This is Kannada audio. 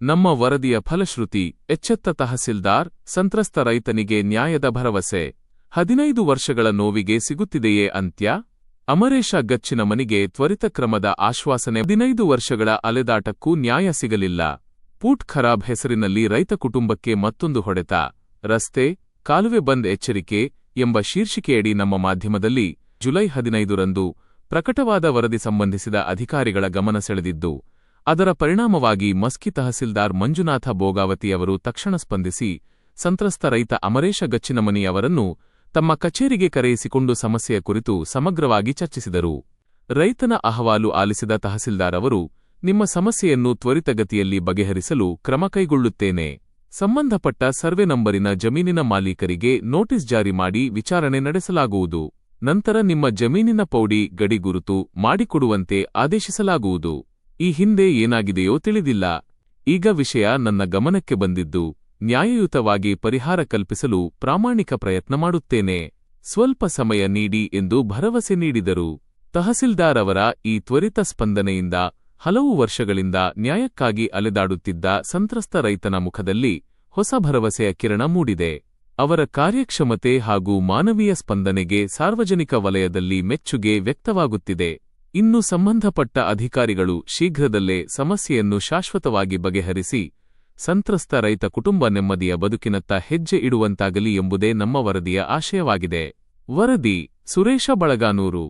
ನಮ್ಮ ವರದಿಯ ಫಲಶ್ರುತಿ: ಎಚ್ಚೆತ್ತ ತಹಸೀಲ್ದಾರ್, ಸಂತ್ರಸ್ತ ರೈತನಿಗೆ ನ್ಯಾಯದ ಭರವಸೆ. 15 ವರ್ಷಗಳ ನೋವಿಗೆ ಸಿಗುತ್ತಿದೆಯೇ ಅಂತ್ಯ? ಅಮರೇಶ ಗಚ್ಚಿನಮನಿಗೆ ತ್ವರಿತ ಕ್ರಮದ ಆಶ್ವಾಸನೆ. 15 ವರ್ಷಗಳ ಅಲೆದಾಟಕ್ಕೂ ನ್ಯಾಯ ಸಿಗಲಿಲ್ಲ. ಪೂಟ್ ಖರಾಬ್ ಹೆಸರಿನಲ್ಲಿ ರೈತ ಕುಟುಂಬಕ್ಕೆ ಮತ್ತೊಂದು ಹೊಡೆತ. ರಸ್ತೆ, ಕಾಲುವೆ ಬಂದ್ ಎಚ್ಚರಿಕೆ ಎಂಬ ಶೀರ್ಷಿಕೆಯಡಿ ನಮ್ಮ ಮಾಧ್ಯಮದಲ್ಲಿ ಜುಲೈ 15ರಂದು ಪ್ರಕಟವಾದ ವರದಿ ಸಂಬಂಧಿಸಿದ ಅಧಿಕಾರಿಗಳ ಗಮನ ಸೆಳೆದಿದ್ದು, ಅದರ ಪರಿಣಾಮವಾಗಿ ಮಸ್ಕಿ ತಹಸೀಲ್ದಾರ್ ಮಂಜುನಾಥ ಬೋಗಾವತಿಯವರು ತಕ್ಷಣ ಸ್ಪಂದಿಸಿ ಸಂತ್ರಸ್ತ ರೈತ ಅಮರೇಶ ಗಚ್ಚಿನಮನಿ ಅವರನ್ನು ತಮ್ಮ ಕಚೇರಿಗೆ ಕರೆಯಿಸಿಕೊಂಡು ಸಮಸ್ಯೆಯ ಕುರಿತು ಸಮಗ್ರವಾಗಿ ಚರ್ಚಿಸಿದರು. ರೈತನ ಅಹವಾಲು ಆಲಿಸಿದ ತಹಸೀಲ್ದಾರ್ ಅವರು, ನಿಮ್ಮ ಸಮಸ್ಯೆಯನ್ನು ತ್ವರಿತಗತಿಯಲ್ಲಿ ಬಗೆಹರಿಸಲು ಕ್ರಮ ಕೈಗೊಳ್ಳುತ್ತೇನೆ. ಸಂಬಂಧಪಟ್ಟ ಸರ್ವೆ ನಂಬರಿನ ಜಮೀನಿನ ಮಾಲೀಕರಿಗೆ ನೋಟಿಸ್ ಜಾರಿ ಮಾಡಿ ವಿಚಾರಣೆ ನಡೆಸಲಾಗುವುದು. ನಂತರ ನಿಮ್ಮ ಜಮೀನಿನ ಪೌಡಿ ಗಡಿ ಗುರುತು ಮಾಡಿಕೊಡುವಂತೆ ಆದೇಶಿಸಲಾಗುವುದು. ಈ ಹಿಂದೆ ಏನಾಗಿದೆಯೋ ತಿಳಿದಿಲ್ಲ. ಈಗ ವಿಷಯ ನನ್ನ ಗಮನಕ್ಕೆ ಬಂದಿದ್ದು, ನ್ಯಾಯಯುತವಾಗಿ ಪರಿಹಾರ ಕಲ್ಪಿಸಲು ಪ್ರಾಮಾಣಿಕ ಪ್ರಯತ್ನ ಮಾಡುತ್ತೇನೆ. ಸ್ವಲ್ಪ ಸಮಯ ನೀಡಿ ಎಂದು ಭರವಸೆ ನೀಡಿದರು. ತಹಸೀಲ್ದಾರ್ ಅವರ ಈ ತ್ವರಿತ ಸ್ಪಂದನೆಯಿಂದ ಹಲವು ವರ್ಷಗಳಿಂದ ನ್ಯಾಯಕ್ಕಾಗಿ ಅಲೆದಾಡುತ್ತಿದ್ದ ಸಂತ್ರಸ್ತ ರೈತನ ಮುಖದಲ್ಲಿ ಹೊಸ ಭರವಸೆಯ ಕಿರಣ ಮೂಡಿದೆ. ಅವರ ಕಾರ್ಯಕ್ಷಮತೆ ಹಾಗೂ ಮಾನವೀಯ ಸ್ಪಂದನೆಗೆ ಸಾರ್ವಜನಿಕ ವಲಯದಲ್ಲಿ ಮೆಚ್ಚುಗೆ ವ್ಯಕ್ತವಾಗುತ್ತಿದೆ. ಇನ್ನು ಸಂಬಂಧಪಟ್ಟ ಅಧಿಕಾರಿಗಳು ಶೀಘ್ರದಲ್ಲೇ ಸಮಸ್ಯೆಯನ್ನು ಶಾಶ್ವತವಾಗಿ ಬಗೆಹರಿಸಿ ಸಂತ್ರಸ್ತ ರೈತ ಕುಟುಂಬ ನೆಮ್ಮದಿಯ ಬದುಕಿನತ್ತ ಹೆಜ್ಜೆ ಇಡುವಂತಾಗಲಿ ಎಂಬುದೇ ನಮ್ಮ ವರದಿಯ ಆಶಯವಾಗಿದೆ. ವರದಿ: ಸುರೇಶ ಬಳಗಾನೂರು.